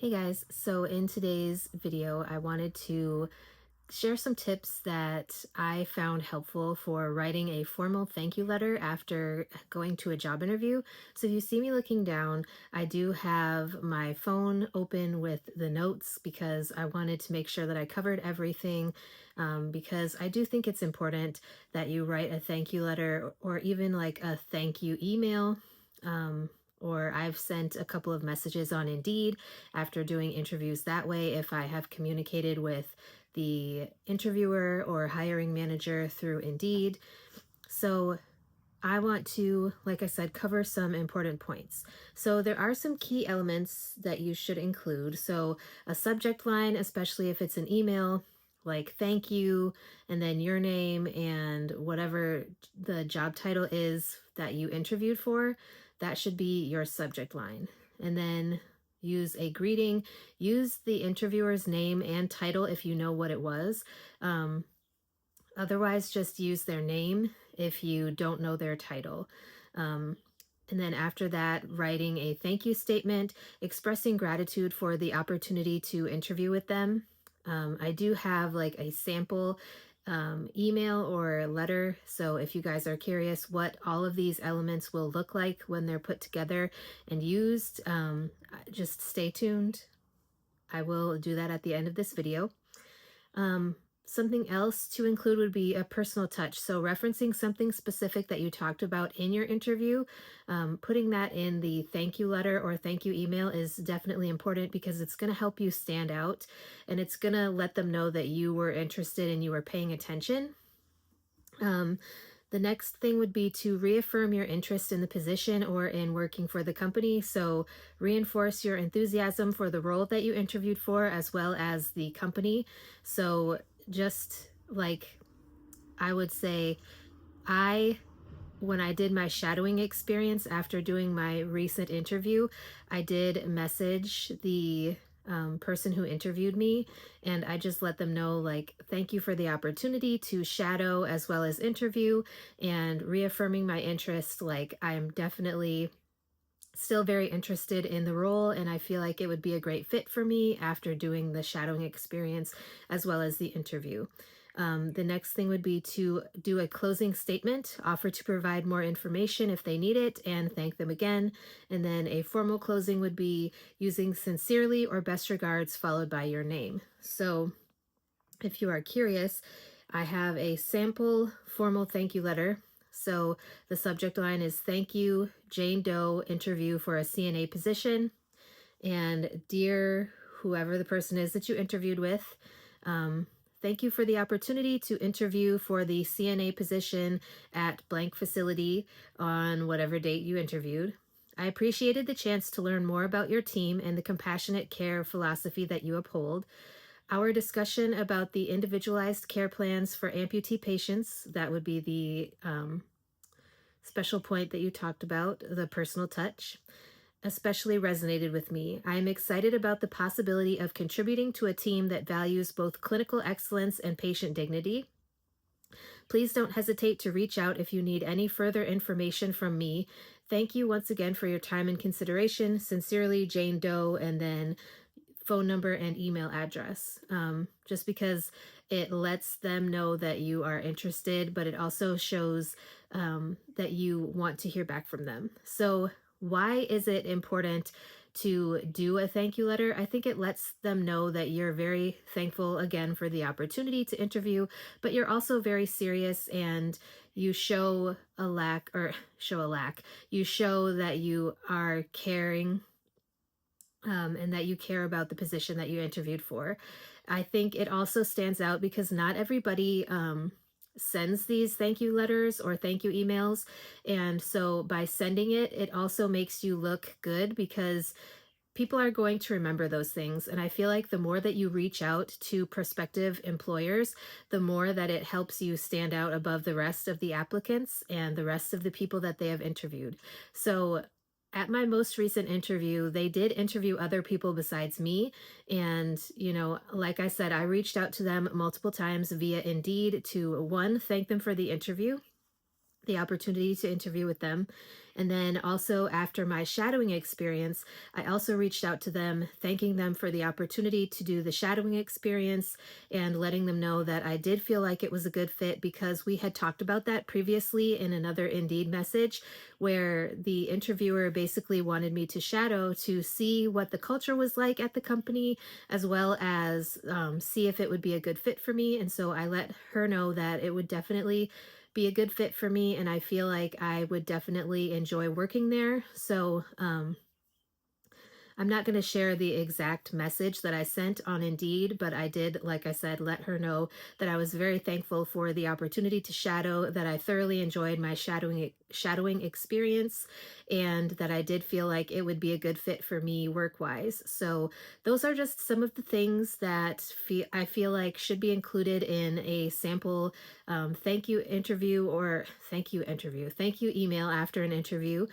Hey guys, so in today's video, I wanted to share some tips that I found helpful for writing a formal thank you letter after going to a job interview. So if you see me looking down, I do have my phone open with the notes because I wanted to make sure that I covered everything, because I do think it's important that you write a thank you letter or even like a thank you email. Um, or I've sent a couple of messages on Indeed after doing interviews that way if I have communicated with the interviewer or hiring manager through Indeed. So I want to, like I said, cover some important points. So there are some key elements that you should include. So a subject line, especially if it's an email, like thank you, and then your name and whatever the job title is that you interviewed for, that should be your subject line. And then use a greeting, use the interviewer's name and title if you know what it was. Um, Otherwise, just use their name if you don't know their title. Um, and then after that, writing a thank you statement, expressing gratitude for the opportunity to interview with them. I do have like a sample email or letter. So if you guys are curious what all of these elements will look like when they're put together and used, just stay tuned. I will do that at the end of this video. Um, Something else to include would be a personal touch. So, referencing something specific that you talked about in your interview, putting that in the thank you letter or thank you email is definitely important because it's going to help you stand out and it's going to let them know that you were interested and you were paying attention. Um, the next thing would be to reaffirm your interest in the position or in working for the company. So, reinforce your enthusiasm for the role that you interviewed for as well as the company. So, just like I would say, I when I did my shadowing experience after doing my recent interview, I did message the person who interviewed me, and I just let them know, like, thank you for the opportunity to shadow as well as interview, and reaffirming my interest. Like, I'm definitely still very interested in the role, and I feel like it would be a great fit for me after doing the shadowing experience as well as the interview. The next thing would be to do a closing statement, offer to provide more information if they need it, and thank them again. And then a formal closing would be using sincerely or best regards followed by your name. So if you are curious, I have a sample formal thank you letter. So the subject line is thank you, Jane Doe, interview for a CNA position. And dear whoever the person is that you interviewed with, um, thank you for the opportunity to interview for the CNA position at blank facility on whatever date you interviewed. I appreciated the chance to learn more about your team and the compassionate care philosophy that you uphold. Our discussion about the individualized care plans for amputee patients, that would be the special point that you talked about, the personal touch, especially resonated with me. I am excited about the possibility of contributing to a team that values both clinical excellence and patient dignity. Please don't hesitate to reach out if you need any further information from me. Thank you once again for your time and consideration. Sincerely, Jane Doe, and then phone number and email address, just because it lets them know that you are interested, but it also shows that you want to hear back from them. So, why is it important to do a thank you letter? I think it lets them know that you're very thankful again for the opportunity to interview, but you're also very serious and you show a lack, you show that you are caring, and that you care about the position that you interviewed for. I think it also stands out because not everybody sends these thank you letters or thank you emails. And so by sending it, it also makes you look good because people are going to remember those things. And I feel like the more that you reach out to prospective employers, the more that it helps you stand out above the rest of the applicants and the rest of the people that they have interviewed. So at my most recent interview, they did interview other people besides me. And, like I said, I reached out to them multiple times via Indeed to one, thank them for the interview, the opportunity to interview with them. And then also after my shadowing experience, I also reached out to them, thanking them for the opportunity to do the shadowing experience and letting them know that I did feel like it was a good fit because we had talked about that previously in another Indeed message where the interviewer basically wanted me to shadow to see what the culture was like at the company, as well as see if it would be a good fit for me. And so I let her know that it would definitely be a good fit for me, and I feel like I would definitely enjoy working there. So, I'm not going to share the exact message that I sent on Indeed, but I did, like I said, let her know that I was very thankful for the opportunity to shadow, that I thoroughly enjoyed my shadowing experience, and that I did feel like it would be a good fit for me work-wise. So, those are just some of the things that I feel like should be included in a sample thank you interview or thank you email after an interview.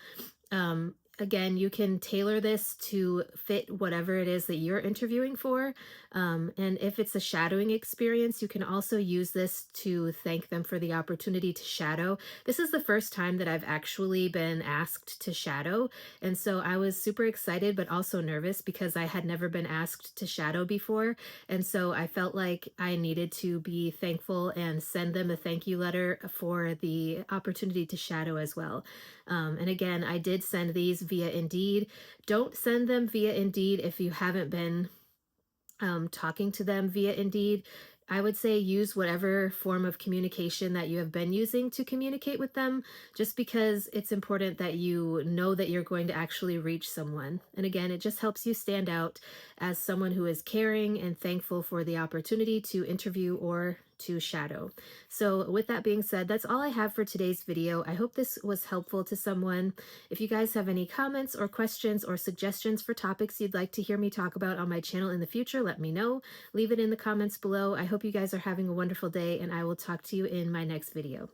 Again, you can tailor this to fit whatever it is that you're interviewing for. And if it's a shadowing experience, you can also use this to thank them for the opportunity to shadow. This is the first time that I've actually been asked to shadow. And so I was super excited, but also nervous because I had never been asked to shadow before. And so I felt like I needed to be thankful and send them a thank you letter for the opportunity to shadow as well. And again, I did send these via Indeed. Don't send them via Indeed if you haven't been talking to them via Indeed. I would say use whatever form of communication that you have been using to communicate with them, just because it's important that you know that you're going to actually reach someone. And again, it just helps you stand out as someone who is caring and thankful for the opportunity to interview or to shadow. So, with that being said, that's all I have for today's video. I hope this was helpful to someone. If you guys have any comments or questions or suggestions for topics you'd like to hear me talk about on my channel in the future, let me know. Leave it in the comments below. I hope you guys are having a wonderful day, and I will talk to you in my next video.